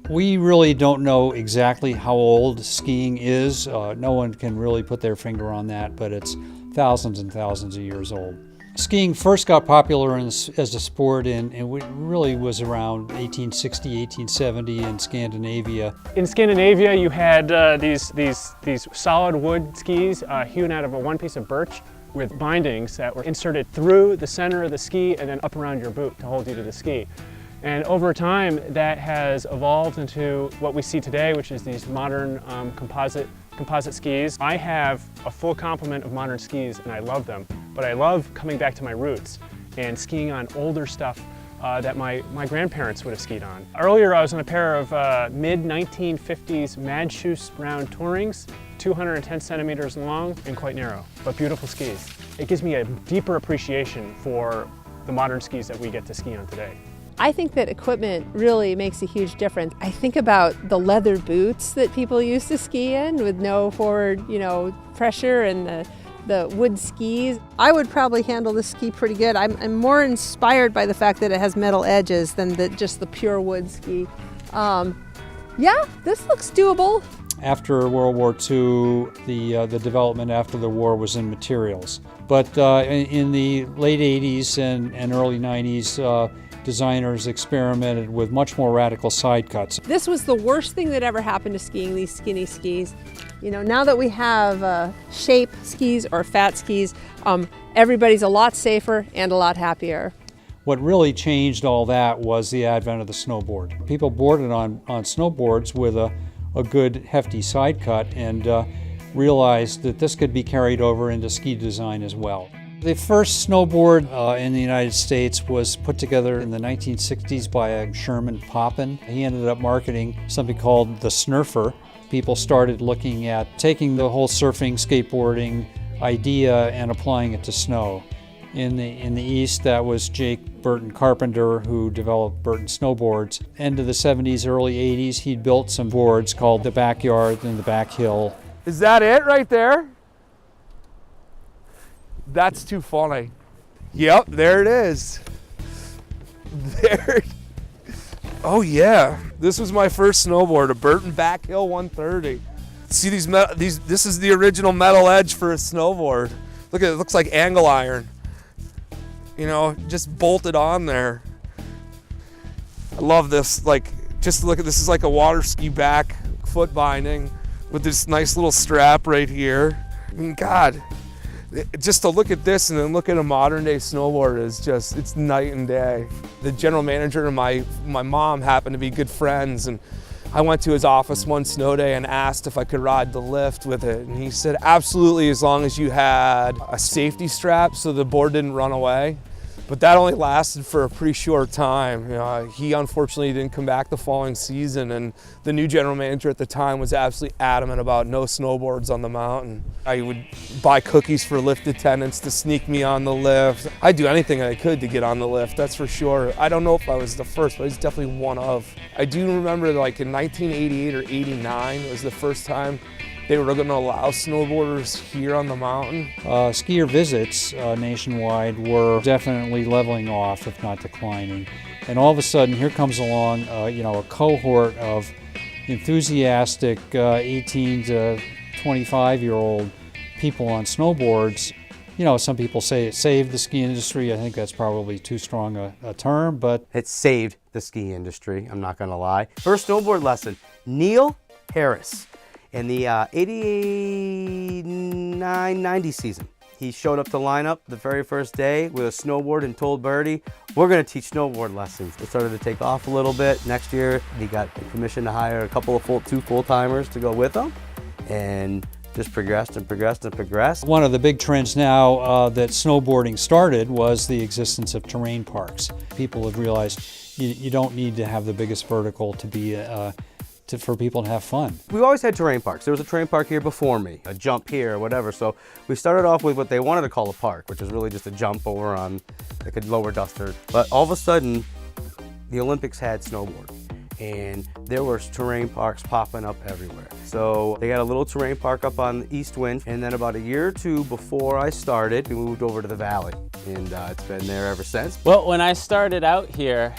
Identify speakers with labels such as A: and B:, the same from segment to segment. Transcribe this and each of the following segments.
A: We really don't know exactly how old skiing is. No one can really put their finger on that, but it's thousands and thousands of years old. Skiing first got popular as a sport and it really was around 1860, 1870 in Scandinavia.
B: In Scandinavia, you had these solid wood skis hewn out of one piece of birch with bindings that were inserted through the center of the ski and then up around your boot to hold you to the ski. And over time, that has evolved into what we see today, which is these modern composite skis. I have a full complement of modern skis and I love them, but I love coming back to my roots and skiing on older stuff that my grandparents would have skied on. Earlier I was on a pair of mid-1950s Mad Shoes round Tourings, 210 centimeters long and quite narrow, but beautiful skis. It gives me a deeper appreciation for the modern skis that we get to ski on today.
C: I think that equipment really makes a huge difference. I think about the leather boots that people used to ski in with no forward, pressure and the wood skis. I would probably handle this ski pretty good. I'm more inspired by the fact that it has metal edges than just the pure wood ski. Yeah, this looks doable.
A: After World War II, the development after the war was in materials. But in the late 80s and early 90s, designers experimented with much more radical side cuts.
C: This was the worst thing that ever happened to skiing these skinny skis. Now that we have shape skis or fat skis, everybody's a lot safer and a lot happier.
A: What really changed all that was the advent of the snowboard. People boarded on snowboards with a good hefty side cut and realized that this could be carried over into ski design as well. The first snowboard in the United States was put together in the 1960s by a Sherman Poppin. He ended up marketing something called the Snurfer. People started looking at taking the whole surfing, skateboarding idea and applying it to snow. In the East, that was Jake Burton Carpenter, who developed Burton Snowboards. End of the 70s, early 80s, he'd built some boards called the Backyard and the Back Hill.
D: Is that it right there? That's too funny. Yep, there it is. There. Oh yeah, this was my first snowboard, a Burton Back Hill 130. See this is the original metal edge for a snowboard. Look at it, looks like angle iron. Just bolted on there. I love this, just look at this is like a water ski back foot binding with this nice little strap right here. I mean, God. Just to look at this and then look at a modern day snowboard it's night and day. The general manager and my mom happened to be good friends, and I went to his office one snow day and asked if I could ride the lift with it. And he said, absolutely, as long as you had a safety strap so the board didn't run away. But that only lasted for a pretty short time. He unfortunately didn't come back the following season, and the new general manager at the time was absolutely adamant about no snowboards on the mountain. I would buy cookies for lift attendants to sneak me on the lift. I'd do anything I could to get on the lift, that's for sure. I don't know if I was the first, but I was definitely one of. I do remember in 1988 or 89 was the first time they were going to allow snowboarders here on the mountain.
A: Skier visits nationwide were definitely leveling off, if not declining. And all of a sudden, here comes along, a cohort of enthusiastic 18 to 25-year-old people on snowboards. Some people say it saved the ski industry. I think that's probably too strong a term, but
E: it saved the ski industry, I'm not going to lie. First snowboard lesson, Neil Harris. In the 89-90 season, he showed up to lineup the very first day with a snowboard and told Birdie, we're going to teach snowboard lessons. It started to take off a little bit. Next year, he got permission to hire a couple of two full-timers to go with him, and just progressed and progressed and progressed.
A: One of the big trends now that snowboarding started was the existence of terrain parks. People have realized you don't need to have the biggest vertical to be for people to have fun.
E: We've always had terrain parks. There was a terrain park here before me, a jump here, or whatever. So we started off with what they wanted to call a park, which was really just a jump over on like a lower duster. But all of a sudden, the Olympics had snowboard, and there were terrain parks popping up everywhere. So they got a little terrain park up on the East Wind, and then about a year or two before I started, we moved over to the Valley, and it's been there ever since.
F: Well, when I started out here,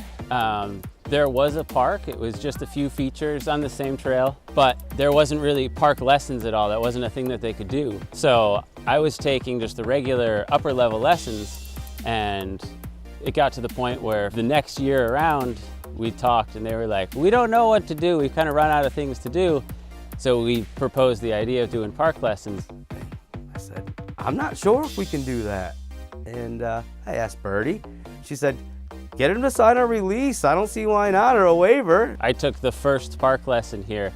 F: There was a park, it was just a few features on the same trail, but there wasn't really park lessons at all. That wasn't a thing that they could do. So I was taking just the regular upper level lessons, and it got to the point where the next year around, we talked and they were like, we don't know what to do. We've kind of run out of things to do. So we proposed the idea of doing park lessons.
E: I said, I'm not sure if we can do that. And I asked Birdie. She said, get him to sign a release. I don't see why not, or a waiver.
F: I took the first park lesson here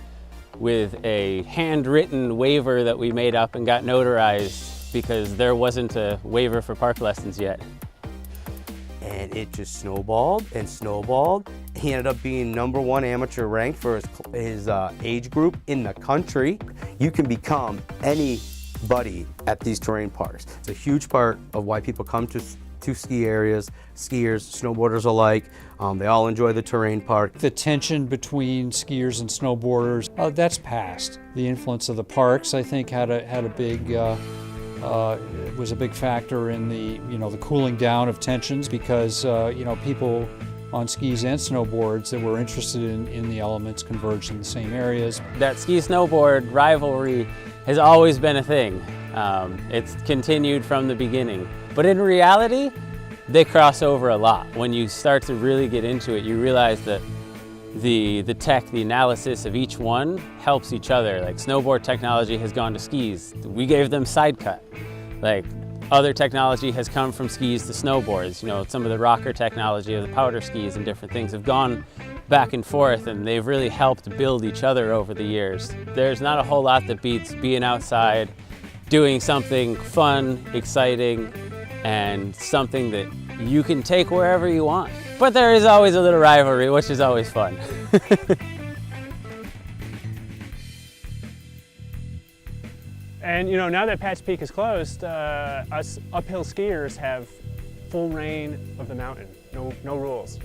F: with a handwritten waiver that we made up and got notarized because there wasn't a waiver for park lessons yet.
E: And it just snowballed and snowballed. He ended up being #1 amateur ranked for his age group in the country. You can become anybody at these terrain parks. It's a huge part of why people come to ski areas, skiers, snowboarders alike. They all enjoy the terrain park.
A: The tension between skiers and snowboarders, that's past. The influence of the parks, I think, had a big, was a big factor in the cooling down of tensions because, people on skis and snowboards that were interested in the elements converged in the same areas.
F: That ski-snowboard rivalry has always been a thing. It's continued from the beginning. But in reality, they cross over a lot. When you start to really get into it, you realize that the tech, the analysis of each one helps each other. Like snowboard technology has gone to skis. We gave them side cut. Like other technology has come from skis to snowboards. Some of the rocker technology of the powder skis and different things have gone back and forth, and they've really helped build each other over the years. There's not a whole lot that beats being outside, doing something fun, exciting, and something that you can take wherever you want. But there is always a little rivalry, which is always fun.
B: And now that Pat's Peak is closed, us uphill skiers have full reign of the mountain. No rules.